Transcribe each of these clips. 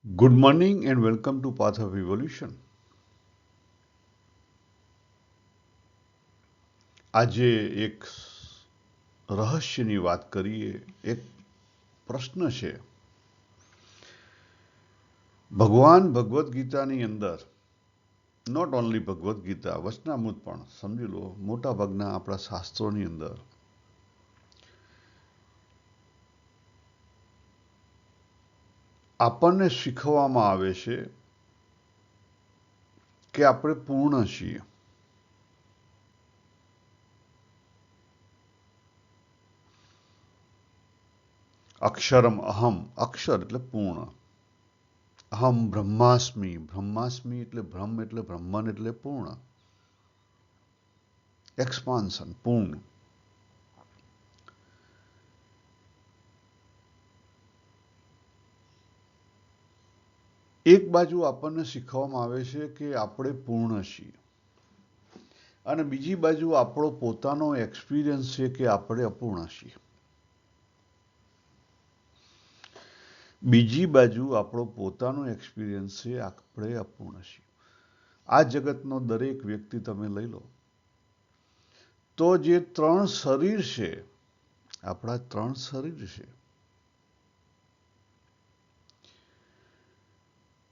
Good morning and welcome to Path of Evolution. આજે એક રહસ્યની વાત કરીએ. એક પ્રશ્ન છે. ભગવાન ભગવદ્ ગીતાની અંદર નોટ ઓનલી ભગવદ્ ગીતા, વચનામૃત પણ સમજી લો, મોટા ભાગના આપણા શાસ્ત્રોની અંદર આપણને શીખવવામાં આવે છે કે આપણે પૂર્ણ છીએ. અક્ષરમ અહમ, અક્ષર એટલે પૂર્ણ. અહમ બ્રહ્માસ્મિ, બ્રહ્માસ્મિ એટલે બ્રહ્મ એટલે બ્રહ્મન એટલે પૂર્ણ. એક્સપાન્શન, પૂર્ણ. એક બાજુ આપણને શીખવવામાં આવે છે કે આપણે પૂર્ણ છીએ અને બીજી બાજુ આપણો પોતાનો એક્સપિરિયન્સ છે કે આપણે અપૂર્ણ છીએ. બીજી બાજુ આપણો પોતાનો એક્સપિરિયન્સ છે આપણે અપૂર્ણ છીએ. આ જગતનો દરેક વ્યક્તિ તમે લઈ લો તો જે ત્રણ શરીર છે, આપણા ત્રણ શરીર છે,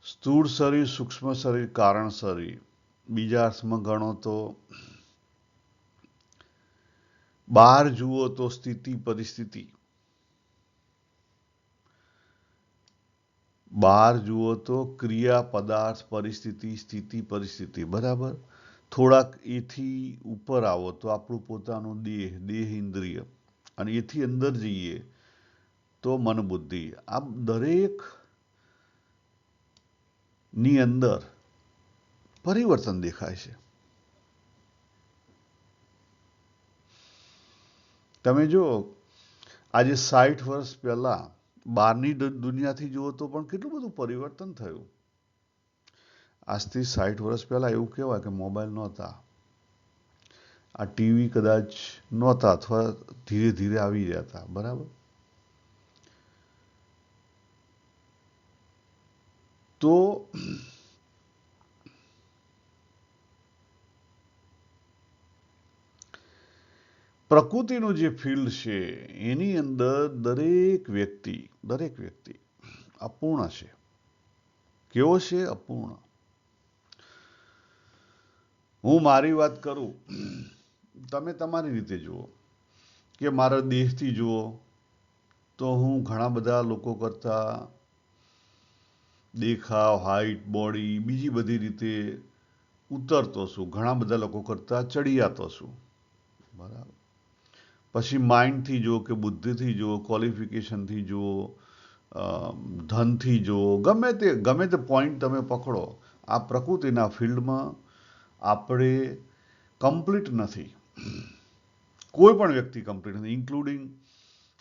સ્થૂળ શરીર, સૂક્ષ્મ શરીર, કારણ શરીર. બીજા અર્થમાં ગણો તો બહાર જુઓ તો સ્થિતિ પરિસ્થિતિ, બહાર જુઓ તો ક્રિયા પદાર્થ પરિસ્થિતિ સ્થિતિ પરિસ્થિતિ, બરાબર. થોડાક એથી ઉપર આવો તો આપણું પોતાનું દેહ, દેહ ઇન્દ્રિય, અને એથી અંદર જઈએ તો મન બુદ્ધિ. આ દરેક ની અંદર પરિવર્તન દેખાય છે. તમે જો આજે 60 વર્ષ પહેલા બહારની દુનિયાથી જુઓ તો પણ કેટલું બધું પરિવર્તન થયું. આજથી 60 વર્ષ પહેલા એવું કહેવાય કે મોબાઈલ નહોતા, આ ટીવી કદાચ નહોતા અથવા ધીરે ધીરે આવી રહ્યા હતા, બરાબર. તો પ્રકૃતિનું જે ફિલ્ડ છે એની અંદર દરેક વ્યક્તિ અપૂર્ણ છે. કેવો છે? અપૂર્ણ. હું મારી વાત કરું, તમે તમારી રીતે જુઓ કે મારા દેહથી જુઓ તો હું ઘણા બધા લોકો કરતા દેખાવ, હાઈટ, બોડી, બીજી બધી રીતે ઉતરતો છું, ઘણા બધા લોકો કરતા ચડિયાતો છું, બરાબર. પછી માઇન્ડથી જુઓ કે બુદ્ધિથી જુઓ, ક્વોલિફિકેશનથી જુઓ, ધનથી જુઓ, ગમે તે પોઈન્ટ તમે પકડો, આ પ્રકૃતિના ફિલ્ડમાં આપણે કમ્પ્લીટ નથી. કોઈ પણ વ્યક્તિ કમ્પ્લીટ નથી, ઇન્ક્લુડિંગ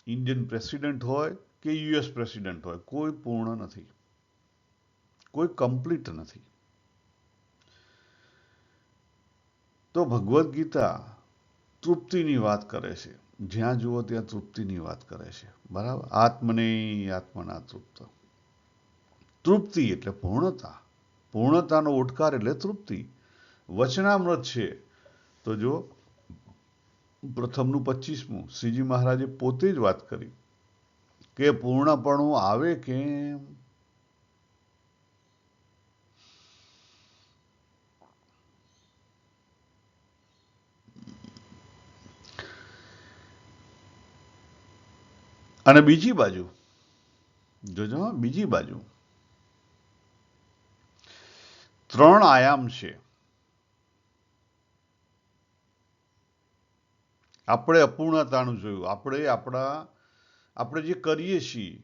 ઇન્ડિયન પ્રેસિડેન્ટ હોય કે યુએસ પ્રેસિડેન્ટ હોય, કોઈ પૂર્ણ નથી, કોઈ કમ્પ્લીટ નથી. તો ભગવદ્ ગીતા તૃપ્તિની વાત કરે છે. જ્યાં જુઓ ત્યાં તૃપ્તિની વાત કરે છે, બરાબર. આત્મના તૃપ્ત. તૃપ્તિ એટલે પૂર્ણતા. પૂર્ણતાનો ઓડકાર એટલે તૃપ્તિ. વચનામૃત છે તો જો પ્રથમનું 25મું શ્રીજી મહારાજે પોતે જ વાત કરી કે પૂર્ણપણું આવે કેમ? અને બીજી બાજુ જોજો, બીજી બાજુ ત્રણ આયામ છે. આપણે અપૂર્ણતાનું જોયું, આપણે જે કરીએ છીએ,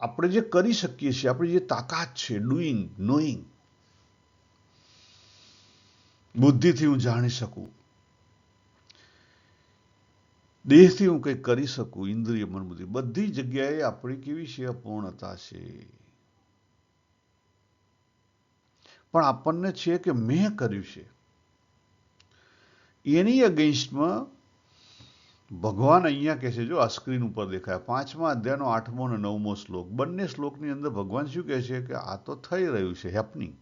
આપણે જે કરી શકીએ છીએ, આપણી જે તાકાત છે, ડુઈંગ, નોઈંગ, બુદ્ધિથી હું જાણી શકું, દેહથી હું કંઈક કરી શકું, ઇન્દ્રિય મન બુદ્ધિ, બધી જગ્યાએ આપણી કેવી છે? અપૂર્ણતા છે. પણ આપણને છે કે મેં કર્યું છે એની અગેન્સ્ટમાં ભગવાન અહીંયા કહે છે, જો આ સ્ક્રીન ઉપર દેખાય 5મા અધ્યાયનો 8મો અને 9મો શ્લોક, બંને શ્લોકની અંદર ભગવાન શું કહે છે કે આ તો થઈ રહ્યું છે, હેપનિંગ.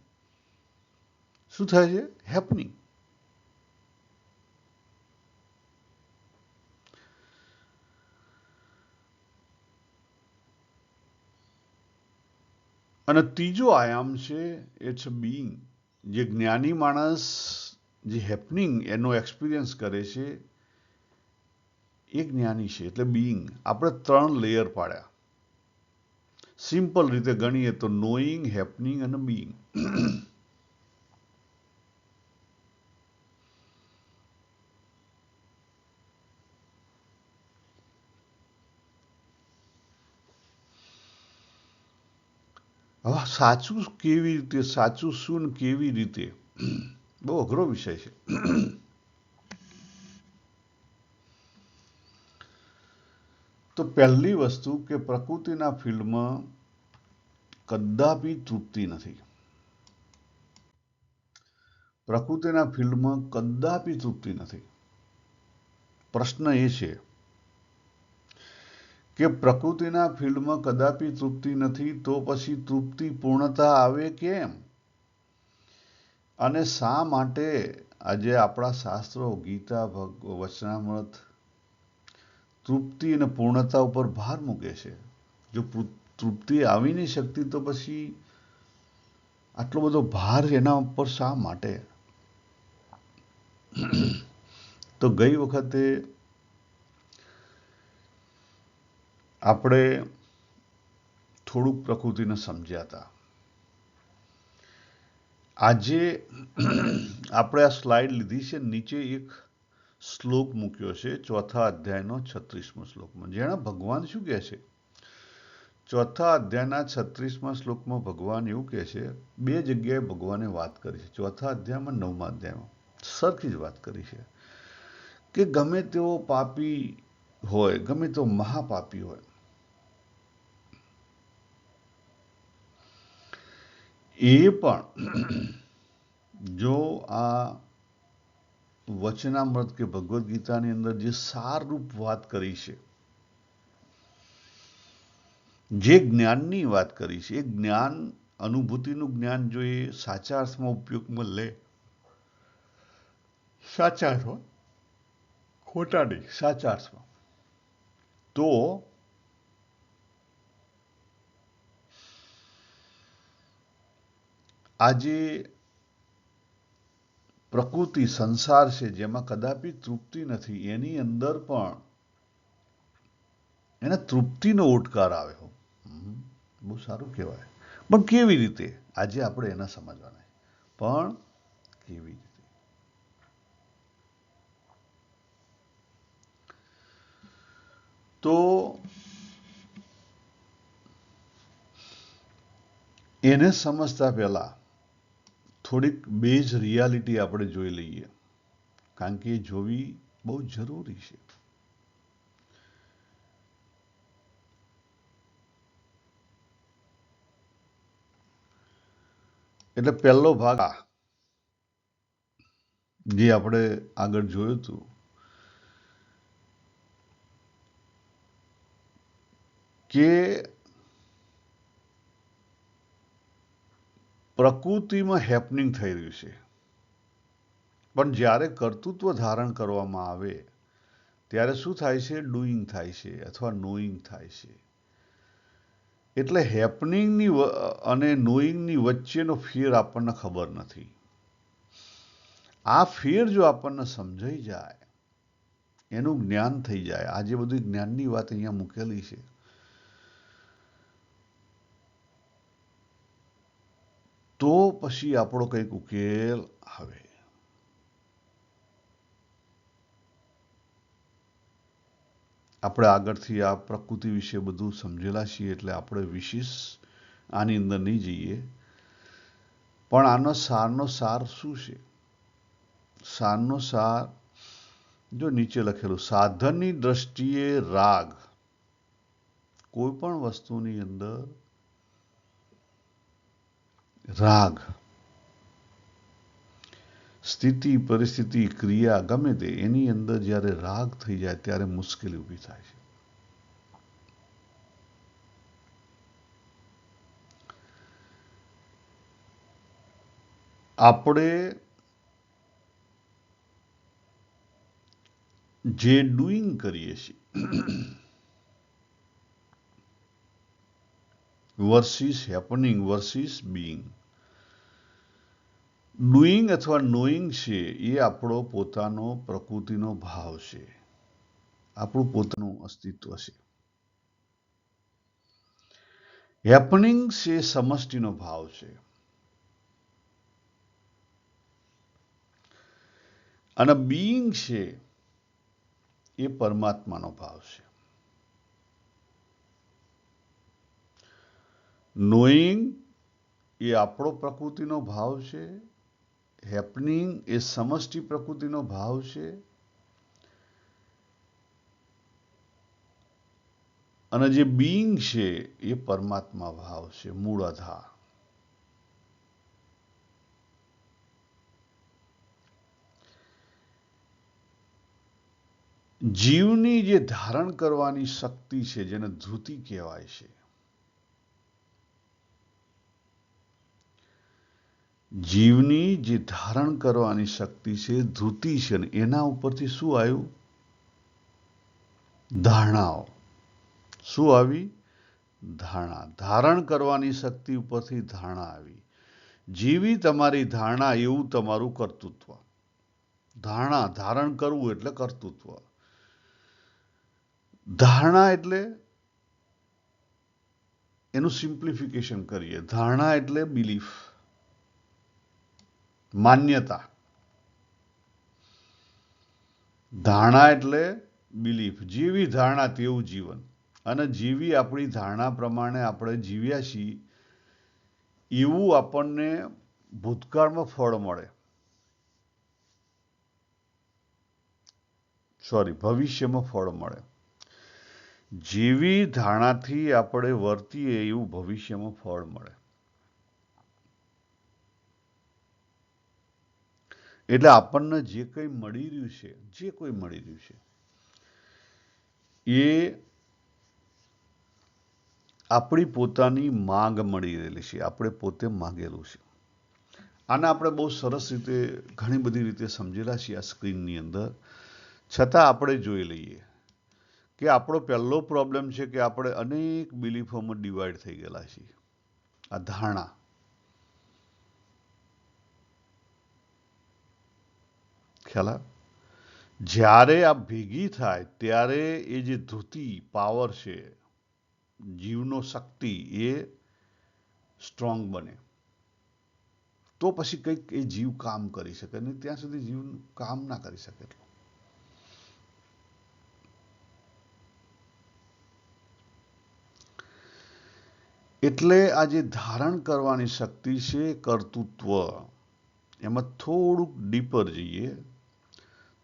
શું થાય છે? હેપનિંગ. અને ત્રીજો આયામ છે ઇટ્સ અ બીઈંગ. જે જ્ઞાની માણસ જે હેપનિંગ એનો એક્સપિરિયન્સ કરે છે એ જ્ઞાની છે, એટલે બીઈંગ. આપણે 3 લેયર પાડ્યા. સિમ્પલ રીતે ગણીએ તો નોઈંગ, હેપનિંગ અને બીઈંગ. હવે સાચું કેવી રીતે, સાચું શું ને કેવી રીતે, બહુ અઘરો વિષય છે. તો પહેલી વસ્તુ કે પ્રકૃતિના ફિલ્ડમાં કદાપી તૃપ્તિ નથી. પ્રકૃતિના ફિલ્ડમાં કદાપી તૃપ્તિ નથી. પ્રશ્ન એ છે કે પ્રકૃતિના ફિલ્ડમાં કદાપી તૃપ્તિ નથી, તો પછી તૃપ્તિ પૂર્ણતા આવે કેમ? અને શા માટે આજે આપણા શાસ્ત્રો, ગીતા, વચનામૃત તૃપ્તિ અને પૂર્ણતા ઉપર ભાર મૂકે છે? જો તૃપ્તિ આવી નહીં શકતી તો પછી આટલો બધો ભાર એના ઉપર શા માટે? તો ગઈ વખતે આપણે થોડુંક પ્રકૃતિને સમજ્યા હતા. આજે આપણે આ સ્લાઇડ લીધી છે, નીચે એક શ્લોક મૂક્યો છે 4થા અધ્યાયનો 36મો શ્લોકમાં. જેના ભગવાન શું કહે છે? 4થા અધ્યાયના 36મા શ્લોકમાં ભગવાન એવું કહે છે, બે જગ્યાએ ભગવાને વાત કરી છે. 4થા અધ્યાયમાં, 9મા અધ્યાયમાં સરખી જ વાત કરી છે કે ગમે તેવો પાપી હોય, ગમે તેવો મહાપાપી હોય, એ પણ જો આ વચનામૃત કે ભગવદ્ ગીતાની અંદર જે સારરૂપ વાત કરી છે, જે જ્ઞાનની વાત કરી છે, એ જ્ઞાન, અનુભૂતિનું જ્ઞાન જો એ સાચા અર્થમાં ઉપયોગમાં લે, સાચા અર્થમાં, ખોટા નહીં, સાચા અર્થમાં, તો આજે પ્રકૃતિ, સંસાર છે જેમાં કદાપી તૃપ્તિ નથી, એની અંદર પણ એને તૃપ્તિનો ઓટકાર આવ્યો. બહુ સારું કહેવાય. પણ કેવી રીતે? આજે આપણે એને સમજવાના. પણ કેવી રીતે? તો એને સમજતા પહેલા થોડીક બેઝ રિયાલિટી આપણે જોઈ લઈએ, કારણ કે એ જોવી બહુ જરૂરી છે. એટલે પહેલો ભાગ જે આપણે આગળ જોયું હતું કે પ્રકૃતિમાં હેપનિંગ થઈ રહ્યું છે, પણ જ્યારે કર્તૃત્વ ધારણ કરવામાં આવે ત્યારે શું થાય છે? ડુઈંગ થાય છે અથવા નોઈંગ થાય છે. એટલે હેપનિંગની અને નોઈંગની વચ્ચેનો ફેર આપણને ખબર નથી. આ ફેર જો આપણને સમજાઈ જાય, એનું જ્ઞાન થઈ જાય, આજે બધી જ્ઞાનની વાત અહીંયા મૂકેલી છે, તો પછી આપણો કંઈક ઉકેલ આવે. આપણે આગળથી આ પ્રકૃતિ વિશે બધું સમજેલા છીએ, એટલે આપણે વિશેષ આની અંદર નહીં જઈએ. પણ આનો સારનો સાર શું છે? સારનો સાર જો નીચે લખેલું, સાધનની દ્રષ્ટિએ રાગ, કોઈ પણ વસ્તુની અંદર રાગ સ્થિતિ, પરિસ્થિતિ, ક્રિયા ગમે તે એની અંદર જ્યારે રાગ થઈ જાય ત્યારે મુશ્કેલી ઊભી થાય છે. આપણે જે ડુઈંગ કરીએ છીએ versus happening versus being. Doing અથવા નોઈંગ છે એ આપણો પોતાનો પ્રકૃતિનો ભાવ છે, આપણું પોતાનું અસ્તિત્વ છે. હેપનિંગ છે સમષ્ટિનો ભાવ છે, અને બીઈંગ છે એ પરમાત્માનો ભાવ છે. નોઈંગ એ આપણો પ્રકૃતિનો ભાવ છે, હેપનિંગ એ સમષ્ટિ પ્રકૃતિનો ભાવ છે, અને જે બીઈંગ છે એ પરમાત્મા ભાવ છે, મૂળ આધાર. જીવની જે ધારણ કરવાની શક્તિ છે જેને ધૃતિ કહેવાય છે, જીવની જે ધારણ કરવાની શક્તિ છે ધૃતિ છે, ને એના ઉપરથી શું આવ્યું? ધારણાઓ. શું આવી? ધારણા. ધારણ કરવાની શક્તિ ઉપરથી ધારણા આવી. જેવી તમારી ધારણા એવું તમારું કર્તૃત્વ. ધારણા, ધારણ કરવું એટલે કર્તૃત્વ. ધારણા એટલે એનું સિમ્પ્લિફિકેશન કરીએ. ધારણા એટલે બિલીફ, માન્યતા. ધારણા એટલે બિલીફ. જેવી ધારણા તેવું જીવન. અને જેવી આપણી ધારણા પ્રમાણે આપણે જીવ્યા છીએ એવું આપણને ભૂતકાળમાં ફળ મળે. ભવિષ્યમાં ફળ મળે. જેવી ધારણાથી આપણે વર્તીએ એવું ભવિષ્યમાં ફળ મળે. એટલે આપણને જે કંઈ મળી રહ્યું છે, જે કોઈ મળી રહ્યું છે એ આપણી પોતાની માંગ મળી રહેલી છે, આપણે પોતે માંગેલું છે. આને આપણે બહુ સરસ રીતે ઘણી બધી રીતે સમજેલા છીએ આ સ્ક્રીનની અંદર, છતાં આપણે જોઈ લઈએ કે આપણો પહેલો પ્રોબ્લેમ છે કે આપણે અનેક બિલીફોમાં ડિવાઈડ થઈ ગયેલા છીએ. આ ધારણા. ખ્યાલ આવે? જ્યારે આ ભેગી થાય ત્યારે એ જે ધૃતિ પાવર છે, જીવનો શક્તિ, એ સ્ટ્રોંગ બને. તો પછી કંઈક એ જીવ કામ કરી શકે, ને ત્યાં સુધી જીવ કામ ના કરી શકે. એટલે આ જે ધારણ કરવાની શક્તિ છે, કર્તૃત્વ, એમાં થોડુંક ડીપર જઈએ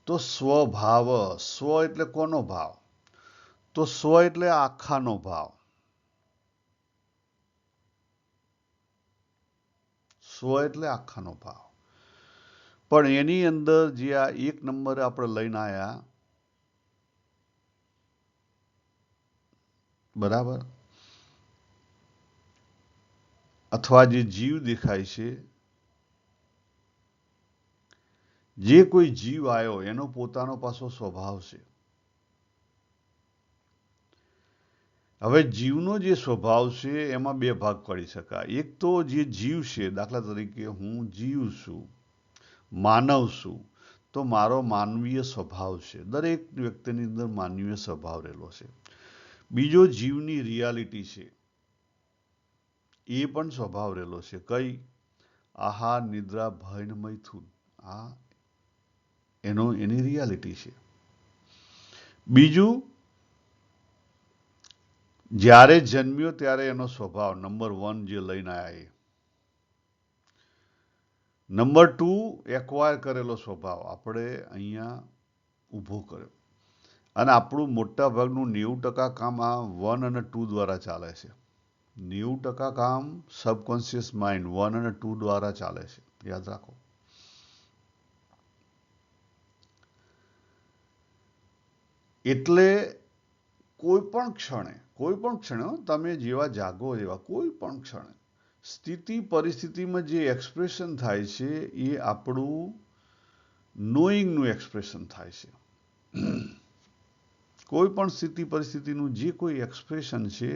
તો સ્વભાવ. સ્વ એટલે કોનો ભાવ? તો સ્વ એટલે આખાનો ભાવ. સ્વ એટલે આખાનો ભાવ. પણ એની અંદર જે આ એક નંબર આપણે લઈને આવ્યા, બરાબર, અથવા જે જીવ દેખાય છે, જે કોઈ જીવ આવ્યો એનો પોતાનો પાછો સ્વભાવ છે. હવે જીવનો જે સ્વભાવ છે એમાં બે ભાગ પાડી શકાય. એક તો જે જીવ છે, દાખલા તરીકે હું જીવ છું, માનવ છું, તો મારો માનવીય સ્વભાવ છે. દરેક વ્યક્તિની અંદર માનવીય સ્વભાવ રહેલો છે. બીજો જીવની રિયાલિટી છે, એ પણ સ્વભાવ રહેલો છે. કઈ? આહાર, નિદ્રા, ભય ને મૈથુન. આ એની રિયાલિટી છે. બીજું, જ્યારે જન્મ્યો ત્યારે એનો સ્વભાવ નંબર 1 જે લઈને આવ્યા એ. નંબર 2 એક્વાયર કરેલો સ્વભાવ આપણે અહીંયા ઊભો કર્યો. અને આપણું મોટા ભાગનું 90% કામ આ 1 અને 2 દ્વારા ચાલે છે. 90% કામ સબકોન્શિયસ માઇન્ડ 1 અને 2 દ્વારા ચાલે છે. યાદ રાખો. એટલે કોઈ પણ ક્ષણે તમે જેવા જાગો એવા કોઈ પણ ક્ષણે સ્થિતિ પરિસ્થિતિમાં જે એક્સપ્રેશન થાય છે એ આપણું નોઈંગનું એક્સપ્રેશન થાય છે. કોઈ પણ સ્થિતિ પરિસ્થિતિનું જે કોઈ એક્સપ્રેશન છે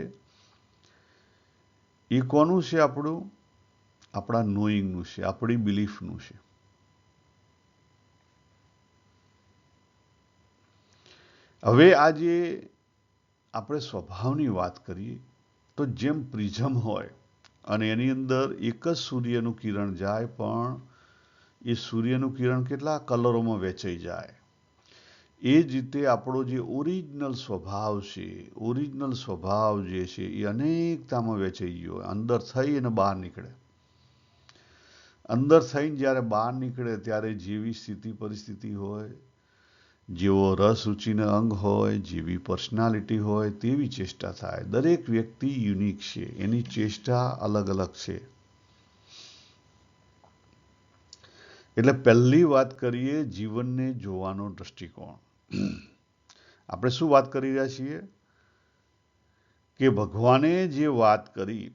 એ કોનું છે? આપણા નોઈંગનું છે, આપણી બિલીફનું છે. હવે આજે આપણે સ્વભાવની વાત કરીએ તો જેમ પ્રિઝમ હોય અને એની અંદર એક જ સૂર્યનું કિરણ જાય, પણ એ સૂર્યનું કિરણ કેટલા કલરોમાં વહેંચાઈ જાય. એ જ રીતે આપણો જે ઓરિજિનલ સ્વભાવ છે, ઓરિજિનલ સ્વભાવ જે છે એ અનેકતામાં વહેંચાઈ ગયો, અંદર થઈ અને બહાર નીકળે. અંદર થઈને જ્યારે બહાર નીકળે ત્યારે જેવી સ્થિતિ પરિસ્થિતિ હોય, જેવો રસ રુચિનો અંગ હોય, જેવી પર્સનાલિટી હોય તેવી ચેષ્ટા થાય. દરેક વ્યક્તિ યુનિક છે, એની ચેષ્ટા અલગ અલગ છે. એટલે પહેલી વાત કરીએ જીવનને જોવાનો દ્રષ્ટિકોણ. આપણે શું વાત કરી રહ્યા છીએ કે ભગવાને જે વાત કરી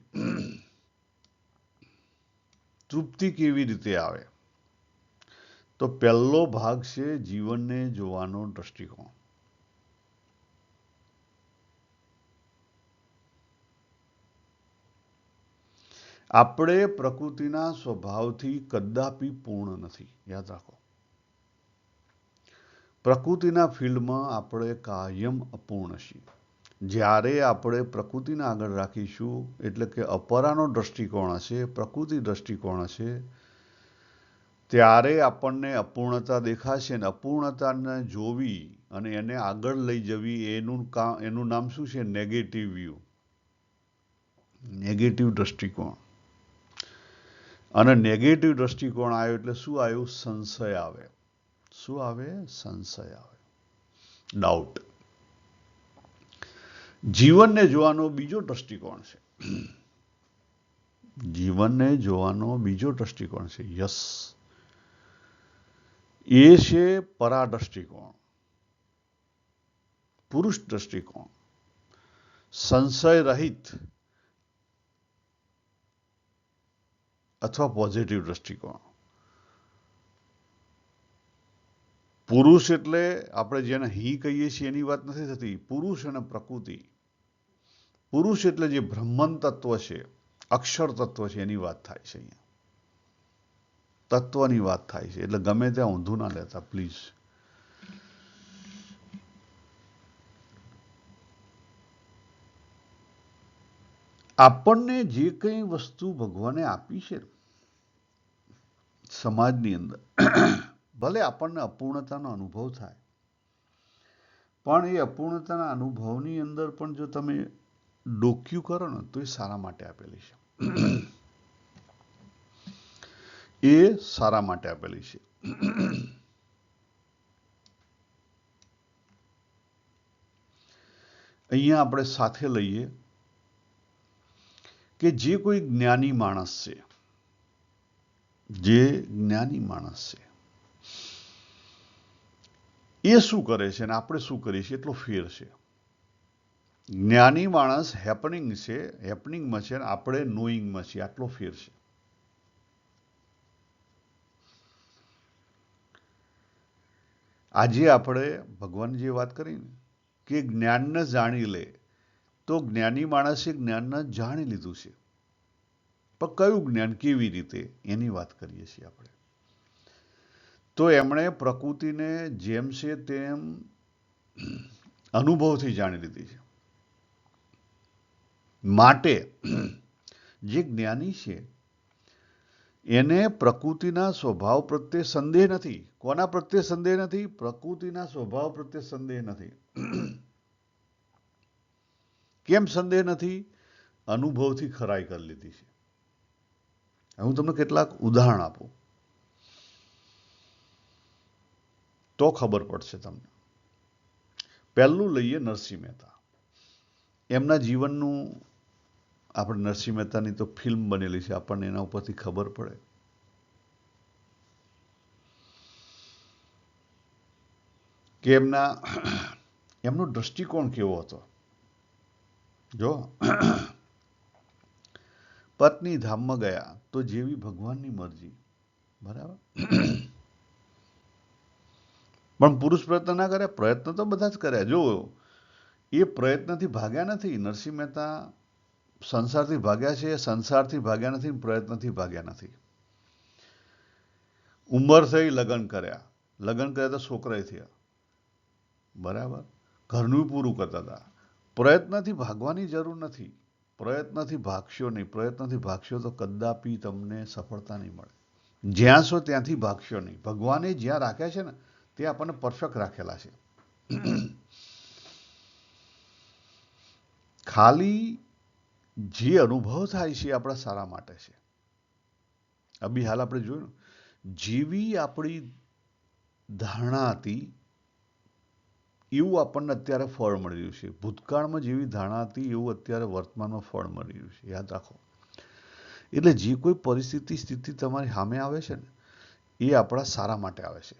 તૃપ્તિ કેવી રીતે આવે, તો પહેલો ભાગ છે જીવનને જોવાનો દ્રષ્ટિકોણ. આપણે પ્રકૃતિના સ્વભાવથી કદાપી પૂર્ણ નથી, યાદ રાખો. પ્રકૃતિના ફિલ્ડમાં આપણે કાયમ અપૂર્ણ છીએ. જ્યારે આપણે પ્રકૃતિને આગળ રાખીશું, એટલે કે અપરાનો દ્રષ્ટિકોણ હશે, પ્રકૃતિ દ્રષ્ટિકોણ હશે, ત્યારે આપણને અપૂર્ણતા દેખાશે ને અપૂર્ણતાને જોવી અને એને આગળ લઈ જવી એનું નામ શું છે? નેગેટિવ વ્યૂ, નેગેટિવ દ્રષ્ટિકોણ. અને નેગેટિવ દ્રષ્ટિકોણ આવ્યો એટલે શું આવ્યું? સંશય આવે. શું આવે? સંશય આવે, ડાઉટ. જીવનને જોવાનો બીજો દ્રષ્ટિકોણ છે. જીવનને જોવાનો બીજો દ્રષ્ટિકોણ છે, યસ, એ છે પરા દ્રષ્ટિકોણ, પુરુષ દ્રષ્ટિકોણ, સંશય રહિત અથવા પોઝિટિવ દ્રષ્ટિકોણ. પુરુષ એટલે આપણે જેને હી કહીએ છીએ એની વાત નથી થતી. પુરુષ અને પ્રકૃતિ. પુરુષ એટલે જે બ્રહ્મન તત્વ છે, અક્ષર તત્વ છે, એની વાત થાય છે. અહીંયા તત્વની વાત થાય છે, એટલે ગમે ત્યાં ઊંધું ના લેતા પ્લીઝ. આપણને જે કંઈ વસ્તુ ભગવાને આપી છે સમાજની અંદર, ભલે આપણને અપૂર્ણતાનો અનુભવ થાય, પણ એ અપૂર્ણતાના અનુભવની અંદર પણ જો તમે ડોક્યું કરો ને તો એ સારા માટે આપેલી છે. એ સારા માટે આપેલી છે. અહીંયા આપણે સાથે લઈએ કે જે કોઈ જ્ઞાની માણસ છે, જે જ્ઞાની માણસ છે, એ શું કરે છે અને આપણે શું કરીએ છીએ એટલો ફેર છે. જ્ઞાની માણસ હેપનિંગમાં છે, આપણે નોઈંગમાં છીએ, આટલો ફેર છે. આજે આપણે ભગવાન જે વાત કરી ને કે જ્ઞાનને જાણી લે, તો જ્ઞાની માણસે જ્ઞાનને જાણી લીધું છે, પણ કયું જ્ઞાન, કેવી રીતે, એની વાત કરીએ છીએ આપણે. તો એમણે પ્રકૃતિને જેમ છે તેમ અનુભવથી જાણી લીધી છે. માટે જે જ્ઞાની છે એને પ્રકૃતિના સ્વભાવ પ્રત્યે સંદેહ નથી. કોના પ્રત્યે સંદેહ નથી? પ્રકૃતિના સ્વભાવ પ્રત્યે સંદેહ નથી. કેમ સંદેહ નથી? અનુભવથી ખરાઈ કરી લીધી છે. હું તમને કેટલાક ઉદાહરણ આપું તો ખબર પડશે તમને. પહેલું લઈએ નરસિંહ મહેતા. એમના જીવનનું, આપણે નરસિંહ મહેતાની તો ફિલ્મ બનેલી છે, આપણને એના ઉપરથી ખબર પડે કે એમના એમનો દ્રષ્ટિકોણ કેવો હતો? જો પત્ની ધામમાં ગયા તો જેવી ભગવાનની મરજી, બરાબર. પણ પુરુષ પ્રયત્ન ના કર્યા? પ્રયત્ન તો બધા જ કર્યા. જો એ પ્રયત્નથી ભાગ્યા નથી. નરસિંહ મહેતા સંસારથી ભાગ્યા છે, સંસારથી ભાગ્યા નથી, પ્રયત્નથી ભાગ્યા નથી. ઉંમર થઈ, લગ્ન કર્યા. લગ્ન કર્યા તો છોકરાય થયા, બરાબર. ઘરનું પૂરું કરતા હતા. પ્રયત્નથી ભાગવાની જરૂર નથી. પ્રયત્નથી ભાગશો નહીં. પ્રયત્નથી ભાગશો તો કદાપી તમને સફળતા નહીં મળે. જ્યાં છો ત્યાંથી ભાગશો નહીં. ભગવાને જ્યાં રાખ્યા છે ને તે આપણને પરફેક્ટ રાખેલા છે. ખાલી જે અનુભવ થાય છે એ આપણા સારા માટે છે. અભી હાલ આપણે જોયું, જેવી આપણી ધારણા હતી એવું આપણને અત્યારે ફળ મળી રહ્યું છે. ભૂતકાળમાં જેવી ધારણા હતી એવું અત્યારે વર્તમાનમાં ફળ મળી રહ્યું છે. યાદ રાખો. એટલે જે કોઈ પરિસ્થિતિ સ્થિતિ તમારી સામે આવે છે ને એ આપણા સારા માટે આવે છે.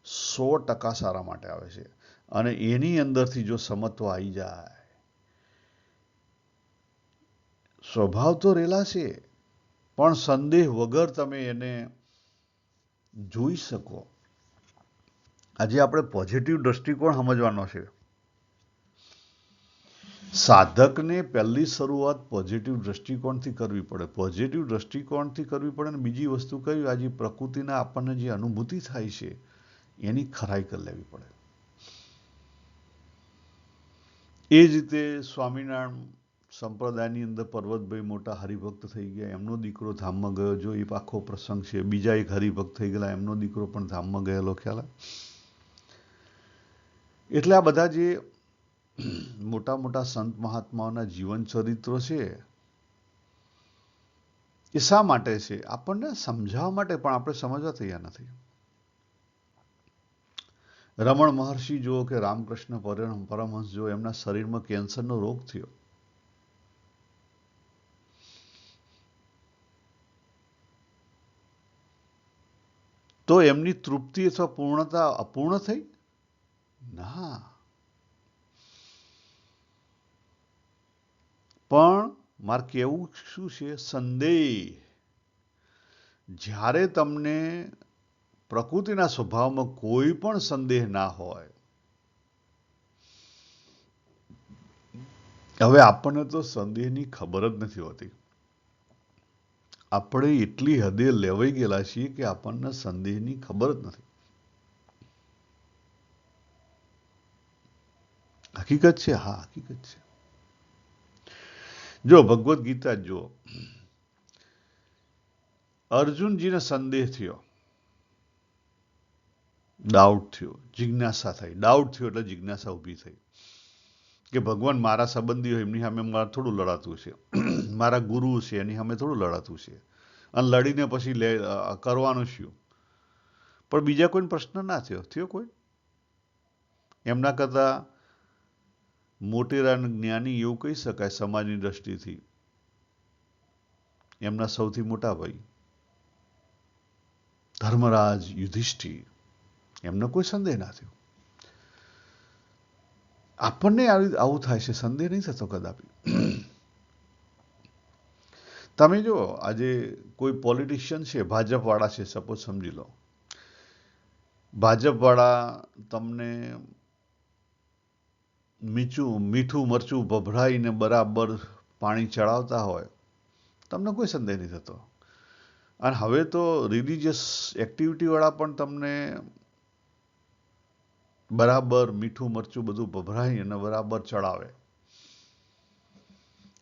100% સારા માટે આવે છે. અને એની અંદરથી જો સમત્વ આવી જાય, સ્વભાવ તો રેલા છે પણ સંદેહ વગર તમે એને જોઈ શકો. આજે આપણે પોઝિટિવ દ્રષ્ટિકોણ સમજવાનો છે. સાધકને પહેલી શરૂઆત પોઝિટિવ દ્રષ્ટિકોણથી કરવી પડે. પોઝિટિવ દ્રષ્ટિકોણથી કરવી પડે. અને બીજી વસ્તુ કઈ, આજે પ્રકૃતિના આપણને જે અનુભૂતિ થાય છે એની ખરાઈ કરી લેવી પડે. એ જ રીતે સ્વામિનારાયણ સંપ્રદાયની અંદર પર્વતભાઈ મોટા હરિભક્ત થઈ ગયા. એમનો દીકરો ધામમાં ગયો. જો એ આખો પ્રસંગ છે. બીજા એક હરિભક્ત થઈ ગયેલા, એમનો દીકરો પણ ધામમાં ગયેલો. ખ્યાલ? એટલે આ બધા જે મોટા મોટા સંત મહાત્માઓના જીવન ચરિત્રો છે એ શા માટે છે? આપણને સમજાવવા માટે, પણ આપણે સમજવા તૈયાર નથી. રમણ મહર્ષિ જુઓ કે રામકૃષ્ણ પરમહંસ જુઓ, એમના શરીરમાં કેન્સરનો રોગ થયો. તો એમની તૃપ્તિ અથવા પૂર્ણતા અપૂર્ણ થઈ? ના. પણ મારે કેવું શું છે? સંદેહ. જ્યારે તમને પ્રકૃતિના સ્વભાવમાં કોઈ પણ સંદેહ ના હોય. હવે આપણને તો સંદેહની ખબર જ નથી હોતી. આપણે એટલી હદે લેવાઈ ગયેલા છીએ કે આપણને સંદેહની ખબર જ નથી. હકીકત છે. હા, હકીકત છે. જો ભગવદ્ ગીતા જો, અર્જુનજીને સંદેહ થયો, ડાઉટ થયો, જિજ્ઞાસા થઈ. ડાઉટ થયો એટલે જિજ્ઞાસા ઊભી થઈ કે ભગવાન મારા સંબંધીઓ એમની સામે મારે થોડું લડાતું છે, મારા ગુરુ છે એની સામે થોડું લડાતું છે, અને લડીને પછી કરવાનું શું? પણ બીજા કોઈને પ્રશ્ન ના થયો? થયો કોઈ? એમના કરતા મોટેરા જ્ઞાની એવું કહી શકાય સમાજની દ્રષ્ટિથી, એમના સૌથી મોટા ભાઈ ધર્મરાજ યુધિષ્ઠિર, એમનો કોઈ સંદેહ ના થયો. આપણને આવું થાય છે, સંદેહ નહીં થતો કદાપી. તમે જો આજે કોઈ પોલિટિશિયન છે, ભાજપ વાળા છે, સપોઝ સમજી લો, ભાજપ વાળા તમને મીઠું મરચું ભભરાઈને બરાબર પાણી ચડાવતા હોય, તમને કોઈ સંદેહ નહીં થતો. અને હવે તો રિલિજિયસ એક્ટિવિટી વાળા પણ તમને બરાબર મીઠું મરચું બધું ભભરાઈ અને બરાબર ચડાવે.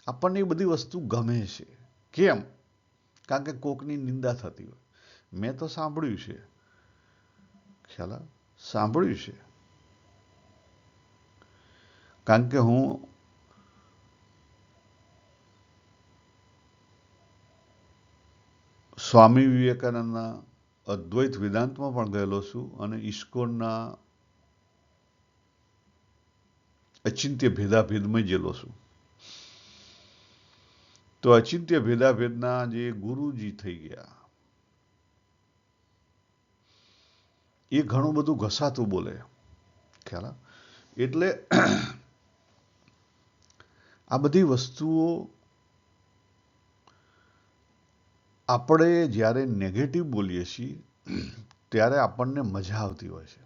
આપણને એ બધી વસ્તુ ગમે છે. કેમ? કારણ કે કોકની નિંદા થતી હોય. મેં તો સાંભળ્યું છે, ખ્યાલ? સાંભળ્યું છે. કારણ કે હું સ્વામી વિવેકાનંદના અદ્વૈત વેદાંતમાં પણ ગયેલો છું અને ઇસ્કોનના અચિંત્ય ભેદાભેદમાં ગયેલો છું. તો અચિંત્ય ભેદાભેદના જે ગુરુજી થઈ ગયા, એ ઘણું બધું ઘસાતું બોલે, ખ્યાલ? એટલે આ બધી વસ્તુઓ આપણે જ્યારે નેગેટિવ બોલીએ છીએ ત્યારે આપણને મજા આવતી હોય છે.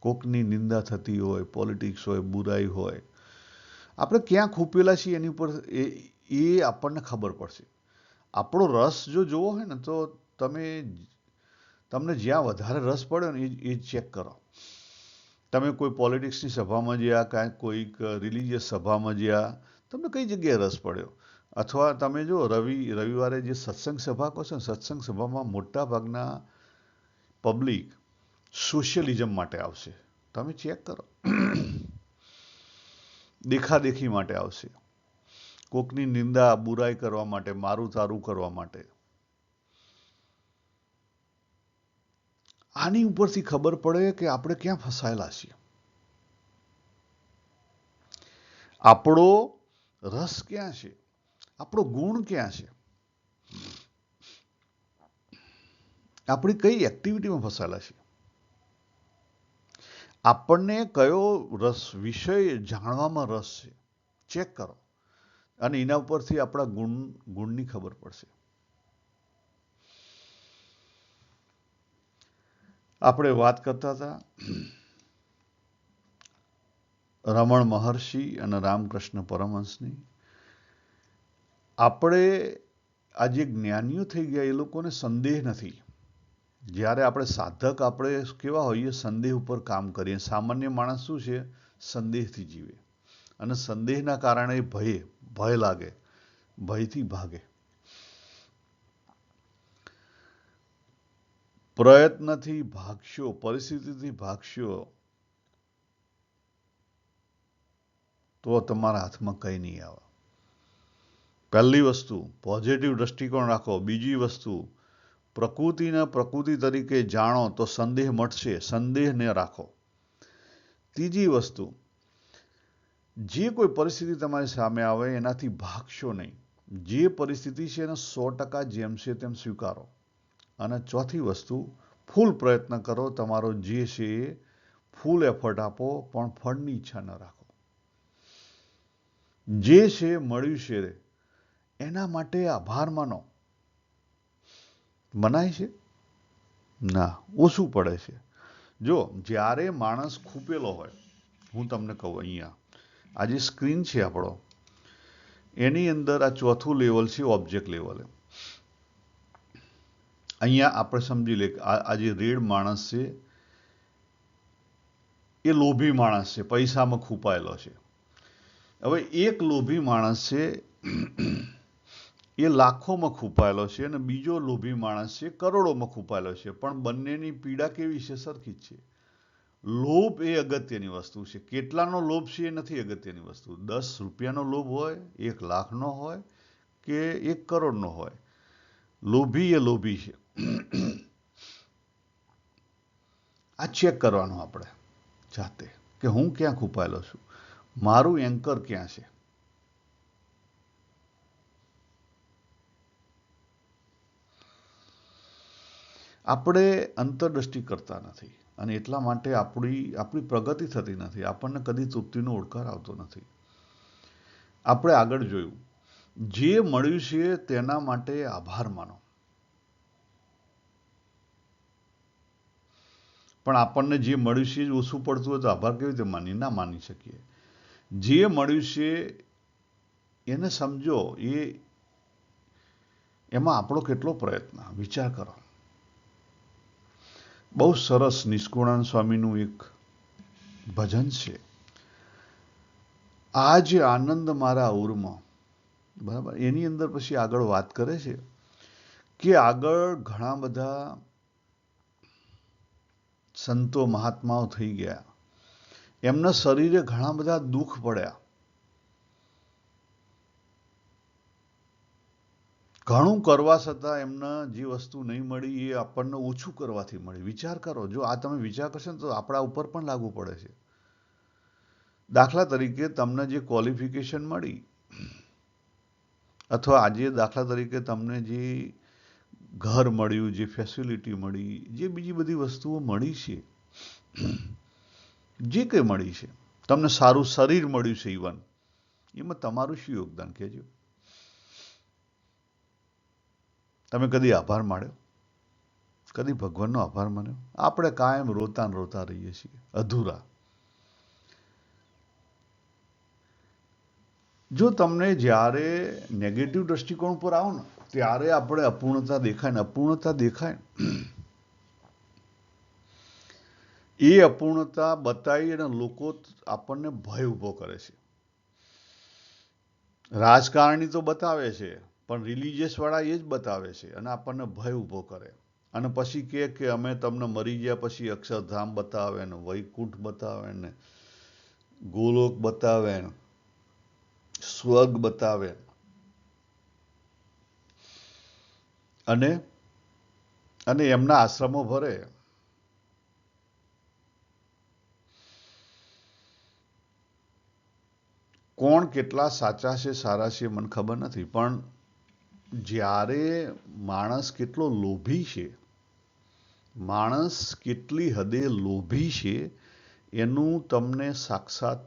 કોકની નિંદા થતી હોય, પોલિટિક્સ હોય, બુરાઈ હોય, આપણે ક્યાં ખૂપેલા છીએ એની ઉપર એ આપણને ખબર પડશે. આપણો રસ જો જોવો હોય ને તો તમને જ્યાં વધારે રસ પડ્યો ને એ ચેક કરો. તમે કોઈ પોલિટિક્સની સભામાં ગયા, કાંઈ કોઈક રિલિજિયસ સભામાં ગયા, તમને કઈ જગ્યાએ રસ પડ્યો? અથવા તમે જો રવિવારે જે સત્સંગ સભા કહો છો ને, સત્સંગ સભામાં મોટા ભાગના પબ્લિક સોશિયલિઝમ માટે આવશે. તમે ચેક કરો. દેખાદેખી માટે આવશે, કોકની નિંદા બુરાઈ કરવા માટે, મારું તારું કરવા માટે. આની ઉપરથી ખબર પડે કે આપણે ક્યાં ફસાયેલા છીએ. આપણો રસ ક્યાં છે, આપણો ગુણ ક્યાં છે, આપણી કઈ એક્ટિવિટીમાં ફસાયેલા છે, આપણને કયો વિષય જાણવામાં રસ છે, ચેક કરો. અને એના ઉપરથી આપણા ગુણની ખબર પડશે. આપણે વાત કરતા હતા રમણ મહર્ષિ અને રામકૃષ્ણ પરમહંસની. આપણે આજે જ્ઞાનીઓ થઈ ગયા, એ લોકોને સંદેહ નથી. જ્યારે આપણે સાધક, આપણે કેવા હોઈએ, સંદેહ ઉપર કામ કરીએ. સામાન્ય માણસ શું છે, સંદેહથી જીવે, અને સંદેહના કારણે ભય લાગે, ભયથી ભાગે. પ્રયત્નથી ભાગશો, પરિસ્થિતિથી ભાગશો તો તમારા હાથમાં કંઈ નહીં આવે. પહેલી વસ્તુ, પોઝિટિવ દ્રષ્ટિકોણ રાખો. બીજી વસ્તુ, પ્રકૃતિને પ્રકૃતિ તરીકે જાણો તો સંદેહ મટશે, સંદેહને રાખો. ત્રીજી વસ્તુ, જે કોઈ પરિસ્થિતિ તમારી સામે આવે એનાથી ભાગશો નહીં. જે પરિસ્થિતિ છે એને 100% જેમ છે તેમ સ્વીકારો. અને ચોથી વસ્તુ, ફૂલ પ્રયત્ન કરો. તમારો જે છે એ ફૂલ એફર્ટ આપો, પણ ફળની ઈચ્છા ન રાખો. જે છે મળ્યું છે એના માટે આભાર માનો. મનાય છે? ના, ઓછું પડે છે. જો જ્યારે માણસ ખૂપેલો હોય, હું તમને કહું, અહીંયા આ જે સ્ક્રીન છે આપણો, એની અંદર આ ચોથું લેવલ છે, ઓબ્જેક્ટ લેવલ. અહીંયા આપણે સમજી લે આ જે રેડ માણસ છે એ લોભી માણસ છે, પૈસામાં ખૂપાયેલો છે. હવે એક લોભી માણસ છે એ લાખોમાં ખૂપાયેલો છે, અને બીજો લોભી માણસ છે કરોડોમાં ખૂપાયેલો છે. પણ બંનેની પીડા કેવી છે? સરખી જ છે. લોભ એ અગત્યની વસ્તુ છે. કેટલાનો લોભ છે એ નથી અગત્યની વસ્તુ. 10 રૂપિયાનો લોભ હોય, 1 લાખનો હોય કે 1 કરોડનો હોય, લોભી એ લોભી છે. આ ચેક કરવાનું આપણે જાતે, કે હું ક્યાં ખૂપાયેલો છું, મારું એન્કર ક્યાં છે. આપણે અંતરદ્રષ્ટિ કરતા નથી, અને એટલા માટે આપણી પ્રગતિ થતી નથી. આપણને કદી તૃપ્તિનો ઓળકાર આવતો નથી. આપણે આગળ જોયું, જે મળ્યું છે તેના માટે આભાર માનો. પણ આપણને જે મળ્યું છે જ ઓછું પડતું હોય તો આભાર કેવી રીતે ના માની શકીએ. જે મળ્યું છે એને સમજો, એમાં આપણો કેટલો પ્રયત્ન, વિચાર કરો. બહુ સરસ નિષ્કુળાનંદ સ્વામીનું એક ભજન છે, આજ આનંદ મારા ઉરમાં. બરાબર. એની અંદર પછી આગળ વાત કરે છે કે આગળ ઘણા બધા સંતો મહાત્માઓ થઈ ગયા, એમના શરીરે ઘણા બધા દુઃખ પડ્યા, ઘણું કરવા છતાં એમને જે વસ્તુ નહીં મળી એ આપણને ઓછું કરવાથી મળી. વિચાર કરો, જો આ તમે વિચાર કરશો ને તો આપણા ઉપર પણ લાગુ પડે છે. દાખલા તરીકે તમને જે ક્વોલિફિકેશન મળી, અથવા આજે દાખલા તરીકે તમને જે ઘર મળ્યું, જે ફેસિલિટી મળી, જે બીજી બધી વસ્તુઓ મળી છે, જે કંઈ મળી છે, તમને સારું શરીર મળ્યું છે, ઇવન એમાં તમારું શું યોગદાન કહેજો? તમે કદી આભાર માન્યો? કદી ભગવાનનો આભાર માન્યો? આપણે કાયમ રોતા ને રોતા રહીએ છીએ, અધૂરા. જો તમને જ્યારે નેગેટિવ દ્રષ્ટિકોણ પર આવો ને ત્યારે આપણે અપૂર્ણતા દેખાય ને અપૂર્ણતા દેખાય એ અપૂર્ણતા બતાવી અને લોકો આપણને ભય ઊભો કરે છે. રાજકારણી તો બતાવે છે, પણ રિલિજિયસ વાળા એ જ બતાવે છે અને આપણને ભય ઊભો કરે અને પછી કે અમે તમને મરી ગયા પછી અક્ષરધામ બતાવે ને વૈકુંઠ બતાવે ને ગોલોક બતાવે ને સ્વર્ગ બતાવે અને અને એમના આશ્રમો ભરે. કોણ કેટલા સાચા છે સારા છે મને ખબર નથી, પણ જ્યારે માણસ કેટલો લોભી છે, માણસ કેટલી હદે લોભી છે એનું તમને સાક્ષાત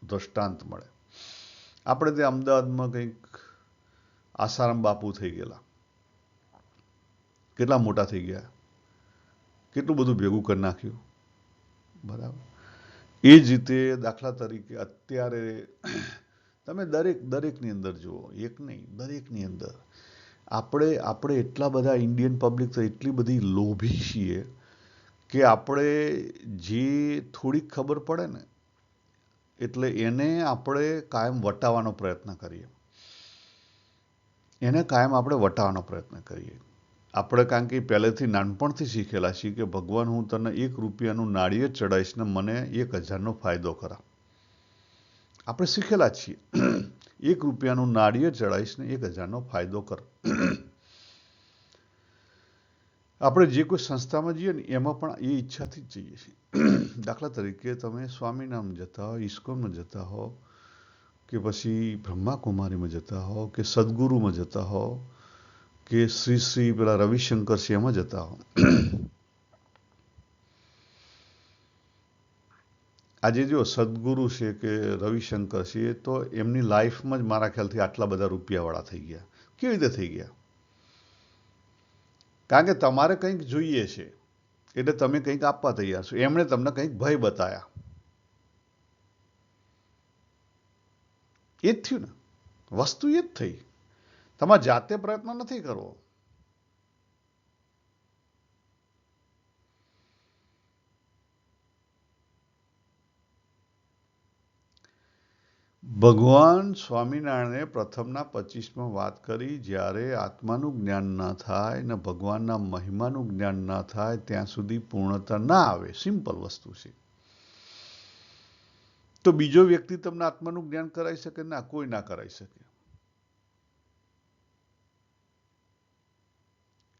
દ્રષ્ટાંત મળે. આપણે ત્યાં અમદાવાદમાં કંઈક આસારામ બાપુ થઈ ગયેલા, કેટલા મોટા થઈ ગયા, કેટલું બધું ભેગું કરી નાખ્યું, બરાબર. એ જ રીતે દાખલા તરીકે અત્યારે તમે દરેકની અંદર જુઓ, એક નહીં દરેકની અંદર આપણે એટલા બધા ઇન્ડિયન પબ્લિક તો એટલી બધી લોભી છીએ કે આપણે જે થોડીક ખબર પડે ને એટલે એને આપણે કાયમ વટાવવાનો પ્રયત્ન કરીએ, એને કાયમ આપણે વટાવવાનો પ્રયત્ન કરીએ. આપણે કારણ કે પહેલેથી નાનપણથી શીખેલા છીએ કે ભગવાન હું તને ₹1 નાળિયેર ચડાવીશ ને મને 1000નો ફાયદો કરા. આપણે શીખેલા જ છીએ ₹1 નાળિયેર ચડાવીશ ને 1000નો ફાયદો કર. આપણે જે કોઈ સંસ્થામાં જઈએ ને એમાં પણ એ ઈચ્છાથી જ જઈએ છીએ. દાખલા તરીકે તમે સ્વામિનારાયણ જતા હો, ઇસ્કોનમાં જતા હો કે પછી બ્રહ્માકુમારીમાં જતા હો કે સદગુરુમાં જતા હો કે શ્રી પેલા રવિશંકર છે એમાં જતા હો. આજે જો સદગુરુ છે કે રવિશંકર છે એ તો એમની લાઈફમાં જ મારા ખ્યાલથી આટલા બધા રૂપિયાવાળા થઈ ગયા. કેવી રીતે થઈ ગયા? કારણ કે તમારે કંઈક જોઈએ છે એટલે તમે કંઈક આપવા તૈયાર છો. એમણે તમને કંઈક ભય બતાવ્યા, એ જ થયું ને, વસ્તુ એ જ થઈ. તમારે જાતે પ્રયત્ન નથી કરવો. ભગવાન સ્વામિનારાયણે પ્રથમના 25માં વાત કરી, જ્યારે આત્માનું જ્ઞાન ના થાય ને ભગવાનના મહિમાનું જ્ઞાન ના થાય ત્યાં સુધી પૂર્ણતા ના આવે. સિમ્પલ વસ્તુ છે. તો બીજો વ્યક્તિ તમને આત્માનું જ્ઞાન કરાવી શકે? ના, કોઈ ના કરાવી શકે.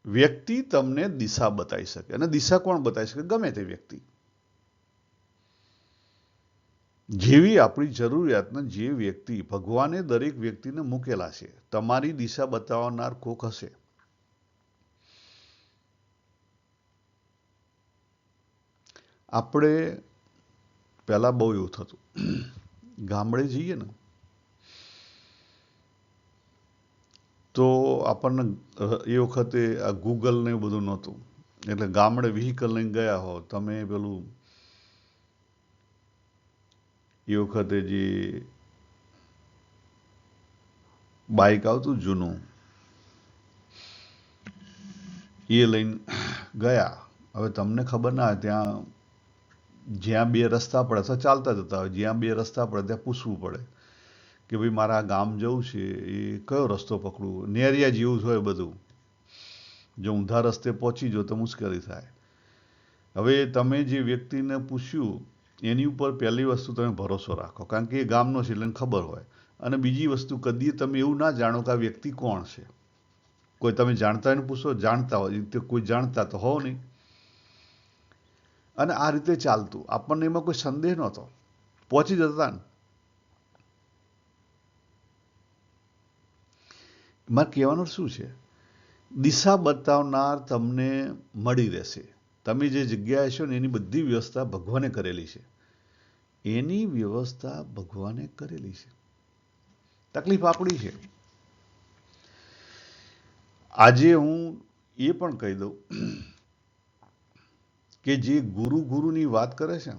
વ્યક્તિ તમને દિશા બતાવી શકે, અને દિશા કોણ બતાવી શકે? ગમે તે વ્યક્તિ. જેવી આપણી જરૂરિયાતને જે વ્યક્તિ, ભગવાને દરેક વ્યક્તિને મૂકેલા છે. તમારી દિશા બતાવનાર કોક હશે. આપણે પહેલા બહુ એવું થતું, ગામડે જઈએ ને તો આપણને એ વખતે આ ગૂગલ ને એવું બધું નહોતું, એટલે ગામડે વ્હીકલ લઈને ગયા હો તમે, પેલું એ વખતે જે બાઇક આવતું જૂનું એ લઈને ગયા. હવે તમને ખબર ના હોય, ત્યાં જ્યાં બે રસ્તા પડે તો ચાલતા જતા હોય, જ્યાં બે રસ્તા પડે ત્યાં પૂછવું પડે કે ભાઈ મારે આ ગામ જવું છે, એ કયો રસ્તો પકડવું? નેરિયા જેવું જ હોય બધું. જો ઊંધા રસ્તે પહોંચી જાઓ તો મુશ્કેલી થાય. હવે તમે જે વ્યક્તિને પૂછ્યું એની ઉપર પહેલી વસ્તુ તમે ભરોસો રાખો, કારણ કે એ ગામનો છે એટલે ખબર હોય. અને બીજી વસ્તુ, કદી તમે એવું ના જાણો કે આ વ્યક્તિ કોણ છે. કોઈ તમે જાણતા એને પૂછો, જાણતા હોય કોઈ જાણતા તો હો નહીં. અને આ રીતે ચાલતું. આપણને એમાં કોઈ સંદેહ નહોતો, પહોંચી જતા ને. મારે કહેવાનું શું છે? દિશા બતાવનાર તમને મળી રહેશે. તમે જે જગ્યાએ છો ને એની બધી વ્યવસ્થા ભગવાને કરેલી છે. એની વ્યવસ્થા ભગવાને કરેલી છે. તકલીફ આપણી છે. આજે હું એ પણ કહી દઉં કે જે ગુરુ ગુરુની વાત કરે છે,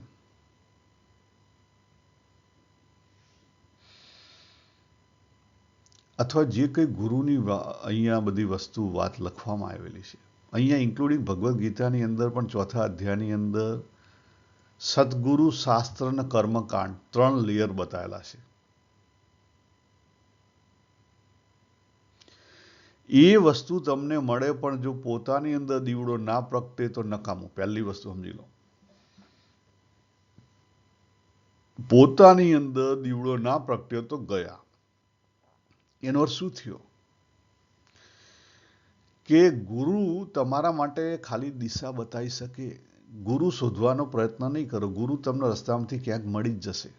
અથવા જે કંઈ ગુરુની અહીંયા બધી વસ્તુ વાત લખવામાં આવેલી છે, અહીંયા ઇન્ક્લુડિંગ ભગવદ્ ગીતાની અંદર પણ 4થા અધ્યાયની અંદર સદગુરુ શાસ્ત્ર અને કર્મકાંડ 3 લેયર બતાવેલા છે. એ વસ્તુ તમને મળે પણ જો પોતાની અંદર દીવડો ના પ્રગટે તો નકામું. પહેલી વસ્તુ સમજી લો, પોતાની અંદર દીવડો ના પ્રગટ્યો તો ગયા. એનો અર્થ શું થયો કે ગુરુ તમારા માટે ખાલી દિશા બતાવી શકે. ગુરુ શોધવાનો પ્રયત્ન નહીં કરો. ગુરુ તમને રસ્તામાંથી ક્યાંક મળી જ જશે,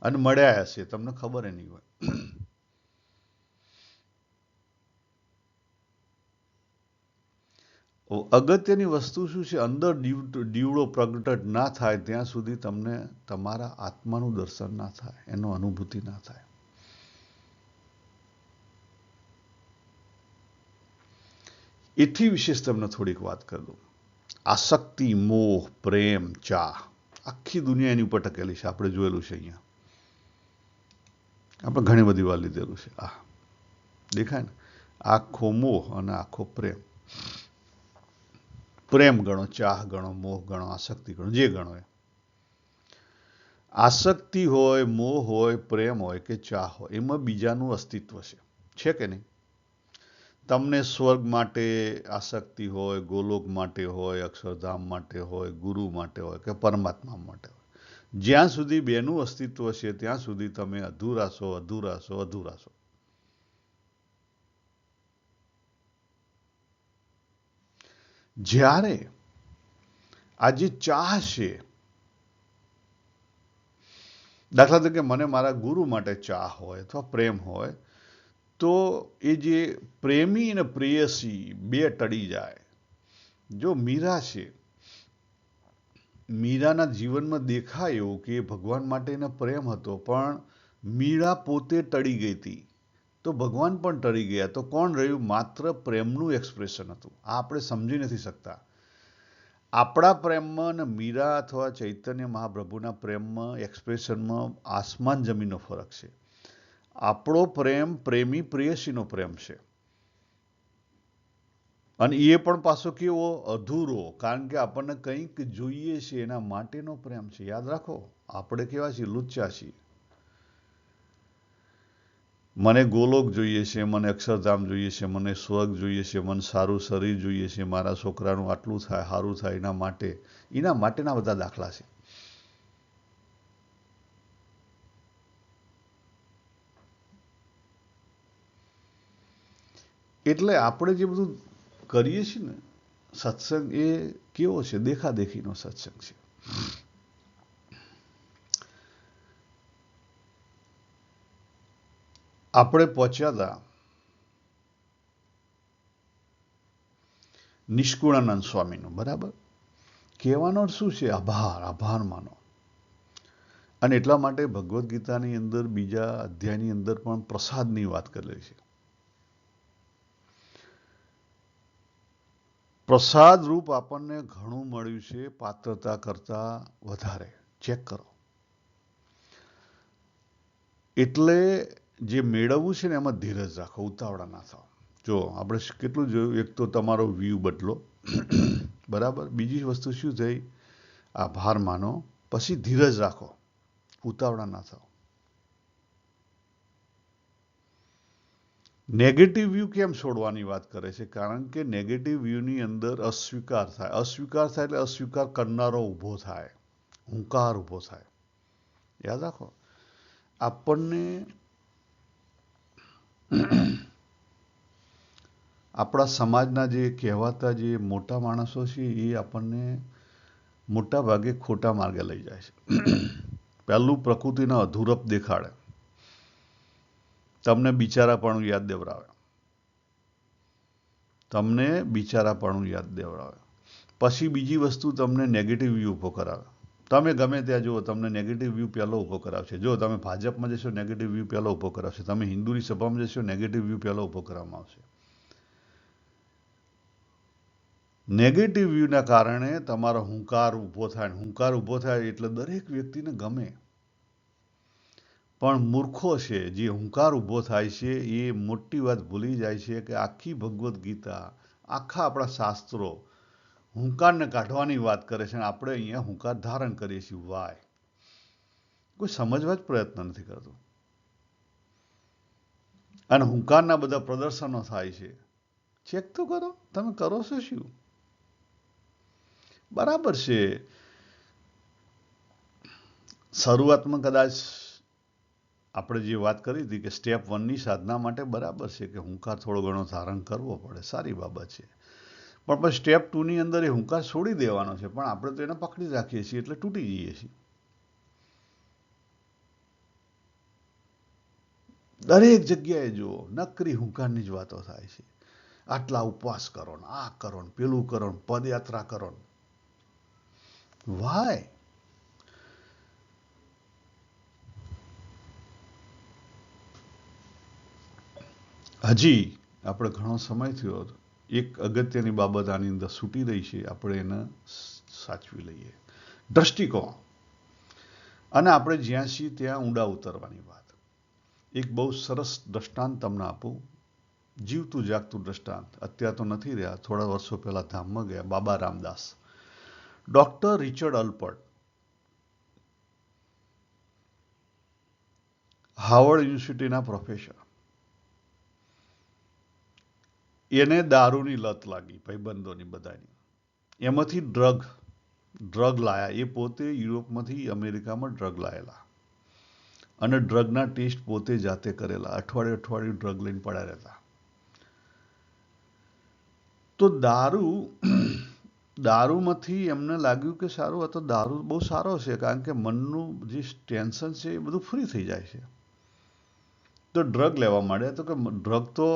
અને મળ્યા હશે, તમને ખબર નહીં હોય. અગત્યની વસ્તુ શું છે, અંદર દીવડો પ્રગટ ના થાય ત્યાં સુધી તમને તમારા આત્માનું દર્શન ના થાય, એનો અનુભૂતિ ના થાય. એથી વિશેષ તમને થોડીક વાત કરી દઉં. આસક્તિ, મોહ, પ્રેમ, ચાહ, આખી દુનિયા એની ઉપર ટકેલી છે. આપણે જોયેલું છે. અહીંયા આપણે ઘણી બધી વાર લીધેલું છે. આ દેખાય ને, આખો મોહ અને આખો પ્રેમ. પ્રેમ ગણો, ચાહ ગણો, મોહ ગણો, આસક્તિ ગણો, જે ગણો એ. આસક્તિ હોય, મોહ હોય, પ્રેમ હોય કે ચાહ હોય, એમાં બીજાનું અસ્તિત્વ છે કે નહીં? તમને સ્વર્ગ માટે આસક્તિ હોય, ગોલોક માટે હોય, અક્ષરધામ માટે હોય, ગુરુ માટે હોય કે પરમાત્મા માટે હોય, જ્યાં સુધી બેનું અસ્તિત્વ છે ત્યાં સુધી તમે અધૂરા છો, અધૂરા છો, અધૂરા છો. જ્યારે આ જે ચાહ છે, દાખલા તરીકે મને મારા ગુરુ માટે ચાહ હોય અથવા પ્રેમ હોય, તો એ જે પ્રેમી અને પ્રેયસી બે ટળી જાય. જો મીરા છે, મીરાના જીવનમાં દેખાય એવું કે ભગવાન માટે એને પ્રેમ હતો, પણ મીરા પોતે ટળી ગઈ હતી, તો ભગવાન પણ ટળી ગયા. તો કોણ રહ્યું? માત્ર પ્રેમનું એક્સપ્રેશન હતું. આ આપણે સમજી નથી શકતા. આપણા પ્રેમમાં અને મીરા અથવા ચૈતન્ય મહાપ્રભુના પ્રેમમાં, એક્સપ્રેશનમાં આસમાન જમીનનો ફરક છે. આપણો પ્રેમ પ્રેમી પ્રેયસીનો પ્રેમ છે, અને એ પણ પાછો કેવો? અધૂરો. કારણ કે આપણને કંઈક જોઈએ છે, એના માટેનો પ્રેમ છે. યાદ રાખો, આપણે કેવા છીએ? લુચ્ચા છીએ. મને ગોલોક જોઈએ છે, મને અક્ષરધામ જોઈએ છે, મને સ્વર્ગ જોઈએ છે, મને સારું શરીર જોઈએ છે, મારા છોકરાનું આટલું થાય, સારું થાય, એના માટેના બધા દાખલા છે. એટલે આપણે જે બધું કરીએ છીએ ને, સત્સંગ એ કેવો છે? દેખાદેખીનો સત્સંગ છે. આપણે પહોંચ્યા હતા નિષ્કુળાનંદ સ્વામીનું, બરાબર? કહેવાનો શું છે? આભાર, આભાર માનો. અને એટલા માટે ભગવદ્ ગીતાની અંદર બીજા અધ્યાયની અંદર પણ પ્રસાદની વાત કરેલી છે. પ્રસાદ રૂપ આપણને ઘણું મળ્યું છે, પાત્રતા કરતા વધારે. ચેક કરો. એટલે જે મેળવવું છે ને, એમાં ધીરજ રાખો, ઉતાવળા ના થાવ. જો આપણે કેટલું જોયું, એક તો તમારો વ્યૂ બદલો, બરાબર? બીજી વસ્તુ શું થઈ? આભાર માનો, પછી ધીરજ રાખો, ઉતાવળા ના થાવ. નેગેટિવ વ્યૂ કેમ છોડવાની વાત કરે છે? કારણ કે નેગેટિવ વ્યૂની અંદર અસ્વીકાર થાય. અસ્વીકાર થાય એટલે અસ્વીકાર કરનારો ઊભો થાય, હુંકાર ઊભો થાય. યાદ રાખો, આપણને આપણા સમાજના જે કહેવાતા જે મોટા માણસો છે, એ આપણને મોટા ભાગે ખોટા માર્ગે લઈ જાય છે. પહેલું પ્રકૃતિના અધૂરપ દેખાડે, તમને બિચારાપણું યાદ દેવડાવે, પછી બીજી વસ્તુ તમને નેગેટિવ વ્યૂ ઊભો કરાવે. તમે ગમે ત્યાં જુઓ તમને નેગેટિવ વ્યૂ પહેલો ઊભો કરાવશે. જો તમે ભાજપમાં જશો નેગેટિવ વ્યૂ પહેલો ઊભો કરાવશે. તમે હિન્દુની સભામાં જશો નેગેટિવ વ્યૂ પહેલો ઊભો કરવામાં આવશે. નેગેટિવ વ્યૂના કારણે તમારો હુંકાર ઊભો થાય. હુંકાર ઊભો થાય એટલે દરેક વ્યક્તિને ગમે. પણ મૂર્ખો છે જે હુંકાર ઊભો થાય છે એ મોટી વાત ભૂલી જાય છે કે આખી ભગવદ્ ગીતા, આખા આપણા શાસ્ત્રો હુંકારને કાઢવાની વાત કરે છે અને આપણે અહીંયા હુંકાર ધારણ કરીએ છીએ. વાય? કોઈ સમજવા જ પ્રયત્ન નથી કરતું. અને હુંકારના બધા પ્રદર્શનો થાય છે. ચેક તો કરો, તમે કરો છો શું? બરાબર છે, શરૂઆતમાં કદાચ આપણે જે વાત કરી હતી કે સ્ટેપ 1ની સાધના માટે બરાબર છે કે હુંકાર થોડો ઘણો ધારણ કરવો પડે, સારી બાબત છે. પણ પછી સ્ટેપ 2ની અંદર એ હુંકાર છોડી દેવાનો છે, પણ આપણે તો એને પકડી રાખીએ છીએ એટલે તૂટી જઈએ છીએ. દરેક જગ્યાએ જુઓ નકરી હુંકારની જ વાતો થાય છે. આટલા ઉપવાસ કરો ને આ કરો ને પેલું કરો ને પદયાત્રા કરો ને. વાય? હજી આપણે ઘણો સમય થયો, એક અગત્યની બાબત આની અંદર છૂટી રહી છે, આપણે એને સાચવી લઈએ. દ્રષ્ટિકોણ. અને આપણે જ્યાં છીએ ત્યાં ઊંડા ઉતરવાની વાત. એક બહુ સરસ દ્રષ્ટાંત તમને આપું, જીવતું જાગતું દ્રષ્ટાંત. અત્યારે તો નથી રહ્યા, થોડા વર્ષો પહેલા ધામમાં ગયા બાબા રામદાસ. ડોક્ટર રિચર્ડ અલ્પર્ટ, હાર્વર્ડ યુનિવર્સિટીના પ્રોફેસર. એને દારૂની લત લાગી, ભાઈબંધોની બધાની. એમાંથી ડ્રગ લાયા. એ પોતે યુરોપમાંથી અમેરિકામાં ડ્રગ લાયેલા અને ડ્રગના ટેસ્ટ પોતે જાતે કરેલા. અઠવાડિયું ડ્રગ લઈને પડ્યા રહેતા. તો દારૂમાંથી એમને લાગ્યું કે સારું, આ તો દારૂ બહુ સારો છે, કારણ કે મનનું જે ટેન્શન છે એ બધું ફ્રી થઈ જાય છે. તો ડ્રગ લેવા માંડ્યા. તો કે ડ્રગ તો,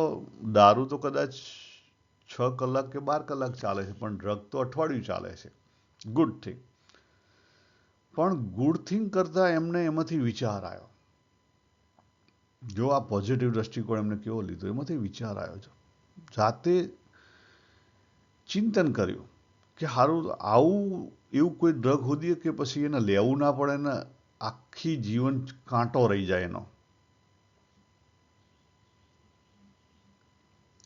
દારૂ તો કદાચ 6 કલાક કે 12 કલાક ચાલે છે, પણ ડ્રગ તો અઠવાડિયું ચાલે છે. Good thing. પણ ગુડ થિંગ કરતાં એમને એમાંથી વિચાર આવ્યો. જો આ પોઝિટિવ દ્રષ્ટિકોણ એમને કેવો લીધો, એમાંથી વિચાર આવ્યો છે. જાતે ચિંતન કર્યું કે સારું આવું એવું કોઈ ડ્રગ હોદીએ કે પછી એને લેવું ના પડે ને આખી જીવન કાંટો રહી જાય એનો.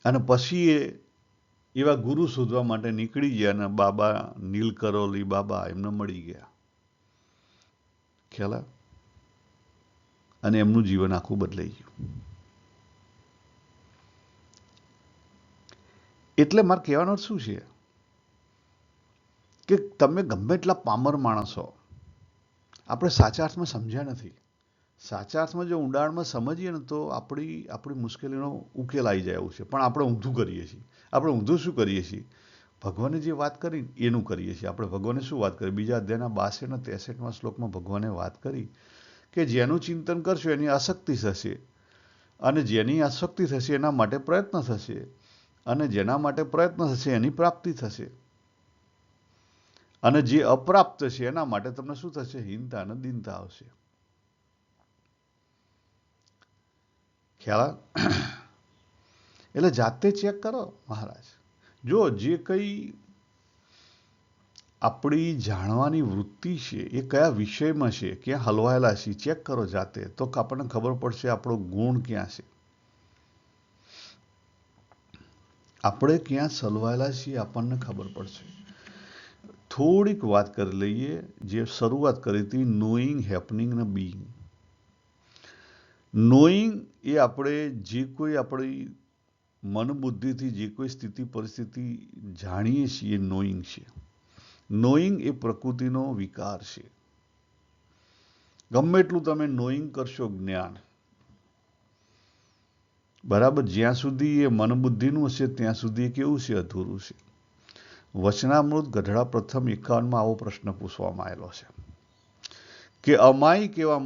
અને પછી એ એવા ગુરુ શોધવા માટે નીકળી ગયા અને બાબા નીલકરોલી બાબા એમને મળી ગયા. ખ્યાલ? અને એમનું જીવન આખું બદલાઈ ગયું. એટલે મારે કહેવાનો શું છે કે તમે ગમે એટલા પામર માણસો, આપણે સાચા અર્થમાં સમજ્યા નથી. સાચા અર્થમાં જો ઊંડાણમાં સમજીએ ને તો આપણી મુશ્કેલીનો ઉકેલ આવી જાય એવું છે. પણ આપણે ઊંધું કરીએ છીએ. આપણે ઊંધું શું કરીએ છીએ? ભગવાને જે વાત કરી એનું કરીએ છીએ. આપણે ભગવાને શું વાત કરી? બીજા અધ્યાયના 62 અને 63માં શ્લોકમાં ભગવાને વાત કરી કે જેનું ચિંતન કરશો એની આસક્તિ થશે, અને જેની આસક્તિ થશે એના માટે પ્રયત્ન થશે, અને જેના માટે પ્રયત્ન થશે એની પ્રાપ્તિ થશે, અને જે અપ્રાપ્ત છે એના માટે તમને શું થશે? હીનતા અને દીનતા આવશે. ખ્યાલ? એટલે જાતે ચેક કરો મહારાજ. જો જે કંઈ આપણી જાણવાની વૃત્તિ છે એ કયા વિષયમાં છે, ક્યાં હલવાયેલા છે, ચેક કરો જાતે, તો આપણને ખબર પડશે આપણો ગુણ ક્યાં છે, આપણે ક્યાં સલવાયેલા છીએ આપણને ખબર પડશે. થોડીક વાત કરી લઈએ જે શરૂઆત કરી હતી, નોઈંગ, હેપનિંગ અને બીઈંગ. નોઈંગ એ આપણે જે કોઈ આપણી મનબુદ્ધિથી જે કોઈ સ્થિતિ પરિસ્થિતિ જાણીએ છીએ, નોઈંગ છે. નોઈંગ એ પ્રકૃતિનો વિકાર છે. ગમે એટલું તમે નોઈંગ કરશો જ્ઞાન, બરાબર, જ્યાં સુધી એ મનબુદ્ધિનું હશે ત્યાં સુધી કેવું છે? અધૂરું છે. વચનામૃત ગઢડા પ્રથમ 51માં આવો પ્રશ્ન પૂછવામાં આવેલો છે કે અમાયિક એવા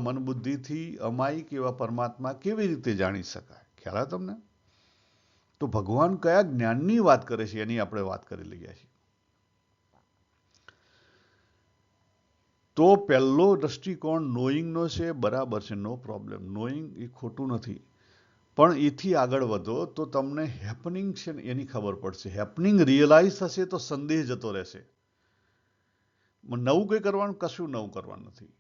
મનબુદ્ધિથી અમાયિક એવા પરમાત્મા કેવી રીતે જાણી શકાય? ખ્યાલ આવે તમને? તો ભગવાન કયા જ્ઞાનની વાત કરે છે એની આપણે વાત કરી લઈએ છીએ. તો પહેલો દ્રષ્ટિકોણ નોઈંગનો છે, બરાબર છે, નો પ્રોબ્લેમ. નોઈંગ એ ખોટું નથી, પણ એથી આગળ વધો તો તમને હેપનિંગ છે ને એની ખબર પડશે. હેપનિંગ રિયલાઇઝ થશે તો સંદેહ જતો રહેશે. નવું કંઈ કરવાનું, કશું નવું કરવાનું નથી.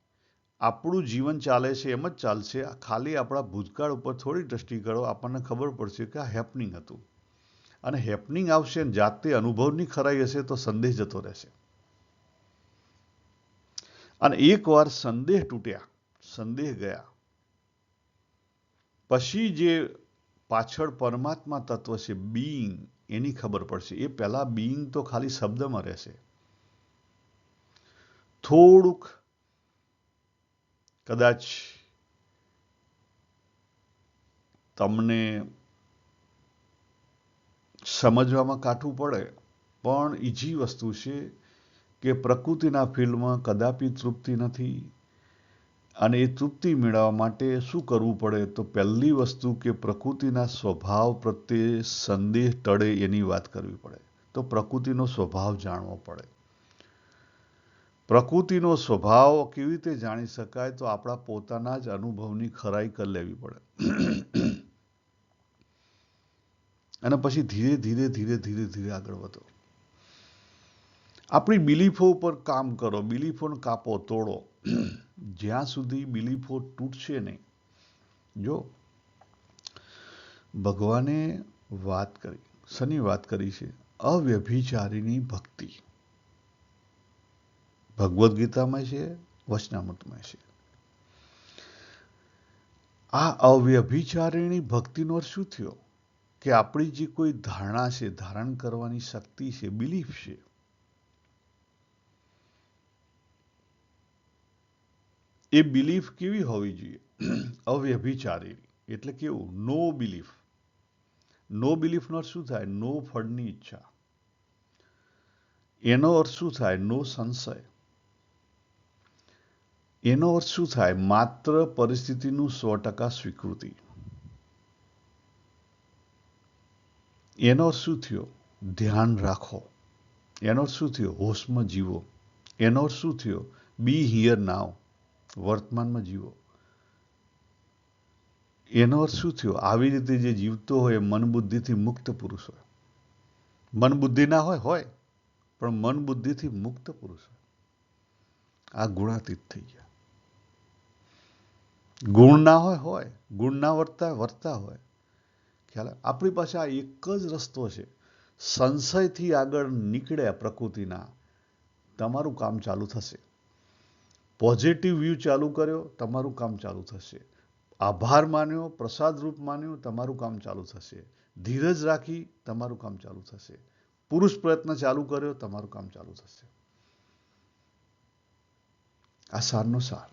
આપણું જીવન ચાલે છે એમ જ ચાલશે. ખાલી આપણા ભૂતકાળ ઉપર થોડી દ્રષ્ટિ કરો, આપણને ખબર પડશે કે આ હેપનિંગ હતું. અને હેપનિંગ આવશે ને જાતે અનુભવની ખરાઈ હશે તો સંદેહ જતો રહેશે. અને એકવાર સંદેહ તૂટ્યા, સંદેહ ગયા, પછી જે પાછળ પરમાત્મા તત્વ છે, બીઈંગ, એની ખબર પડશે. એ પહેલા બીઈંગ તો ખાલી શબ્દમાં રહેશે. થોડુંક કદાચ તમને સમજવામાં કાઠું પડે, પણ ઈજી વસ્તુ છે કે પ્રકૃતિના ફિલ્ડમાં કદાપી તૃપ્તિ નથી. અને એ તૃપ્તિ મેળવવા માટે શું કરવું પડે? તો પહેલી વસ્તુ કે પ્રકૃતિના સ્વભાવ પ્રત્યે સંદેહ ટળે એની વાત કરવી પડે. તો પ્રકૃતિનો સ્વભાવ જાણવો પડે. પ્રકૃતિનો સ્વભાવ કેવી રીતે જાણી શકાય? તો આપણા પોતાના જ અનુભવની ખરાઈ કરી લેવી પડે. અને પછી ધીરે ધીરે ધીરે ધીરે ધીરે આગળ વધો. આપણી બિલીફો ઉપર કામ કરો, બિલીફોને કાપો, તોડો. જ્યાં સુધી બિલીફો તૂટશે નહીં. જો ભગવાને વાત કરી, શની વાત કરી છે? અવ્યભિચારીની ભક્તિ. ભગવદ્ ગીતામાં છે, વચનામૃતમાં છે. આ અવ્યભિચારીણી ભક્તિનો અર્થ શું થયો? કે આપણી જે કોઈ ધારણા છે, ધારણ કરવાની શક્તિ છે, બિલીફ છે, એ બિલીફ કેવી હોવી જોઈએ? અવ્યભિચારી. એટલે કેવું? નો બિલીફ. નો બિલીફનો અર્થ શું થાય? નો ફળની ઈચ્છા. એનો અર્થ શું થાય? નો સંશય. એનો અર્થ શું થાય? માત્ર પરિસ્થિતિનું 100% સ્વીકૃતિ. એનો અર્થ શું થયો? ધ્યાન રાખો. એનો અર્થ શું થયો? હોશમાં જીવો. એનો અર્થ શું થયો? બી હિયર નાવ. વર્તમાનમાં જીવો. એનો અર્થ શું થયો? આવી રીતે જે જીવતો હોય મન બુદ્ધિથી મુક્ત પુરુષ હોય. મન બુદ્ધિ ના હોય, પણ મન બુદ્ધિથી મુક્ત પુરુષ હોય. આ ગુણાતીત થઈ ગયા. ગુણ ના હોય, ગુણ ના વર્તા હોય. ખ્યાલ? આપણી પાસે આ એક જ રસ્તો છે. સંશયથી આગળ નીકળ્યા પ્રકૃતિના, તમારું કામ ચાલુ થશે. પોઝિટિવ વ્યૂ ચાલુ કર્યો, તમારું કામ ચાલુ થશે. આભાર માન્યો, પ્રસાદ રૂપ માન્યો, તમારું કામ ચાલુ થશે. ધીરજ રાખી, તમારું કામ ચાલુ થશે. પુરુષ પ્રયત્ન ચાલુ કર્યો, તમારું કામ ચાલુ થશે. આ સારનો સાર.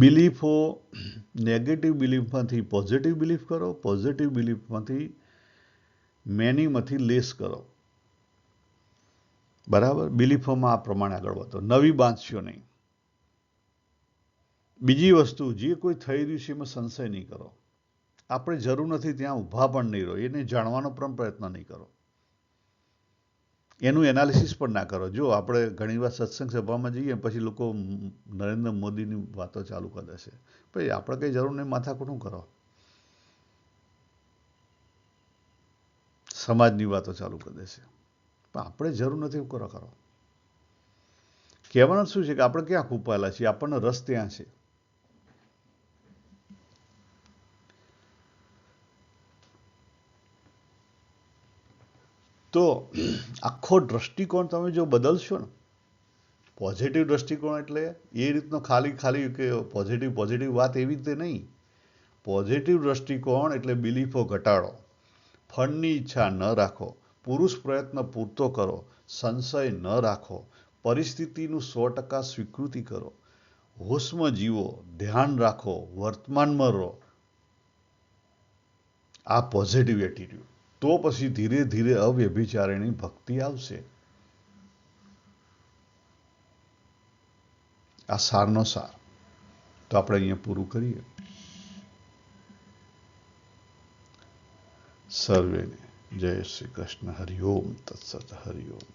બિલીફો, નેગેટિવ બિલીફમાંથી પોઝિટિવ બિલીફ કરો, પોઝિટિવ બિલીફમાંથી મેનીમાંથી લેસ કરો. બરાબર? બિલીફોમાં આ પ્રમાણે આગળ વધો. નવી બાંધશો નહીં. બીજી વસ્તુ, જે કોઈ થઈ રહ્યું છે એમાં સંશય નહીં કરો. આપણે જરૂર નથી ત્યાં ઊભા પણ નહીં રહો. એને જાણવાનો પણ પ્રયત્ન નહીં કરો. એનું એનાલિસિસ પણ ના કરો. જો આપણે ઘણીવાર સત્સંગ સભામાં જઈએ પછી લોકો નરેન્દ્ર મોદીની વાતો ચાલુ કરી દેશે. ભાઈ આપણે કંઈ જરૂર નહીં, માથાકૂટ શું કરો? સમાજની વાતો ચાલુ કરી દેશે. પણ આપણે જરૂર નથી એવું કરો. કહેવાનું શું છે કે આપણે ક્યાં ખૂપાયેલા છીએ? આપણને રસ ત્યાં છે. તો આખો દ્રષ્ટિકોણ તમે જો બદલશો ને, પોઝિટિવ દ્રષ્ટિકોણ એટલે એ રીતનો ખાલી કે પોઝિટિવ વાત એવી રીતે નહીં. પોઝિટિવ દ્રષ્ટિકોણ એટલે બિલીફો ઘટાડો, ફળની ઈચ્છા ન રાખો, પુરુષ પ્રયત્ન પૂરતો કરો, સંશય ન રાખો, પરિસ્થિતિનું 100% સ્વીકૃતિ કરો, હોશમાં જીવો, ધ્યાન રાખો, વર્તમાનમાં રહો. આ પોઝિટિવ એટીટ્યુડ. તો પછી ધીરે ધીરે અવ્યભિચારીણી ભક્તિ આવશે. આ સારનો સાર. તો આપણે અહીંયા પૂરું કરીએ. સર્વેને જય શ્રી કૃષ્ણ. હરિઓમ તત્સત. હરિઓમ.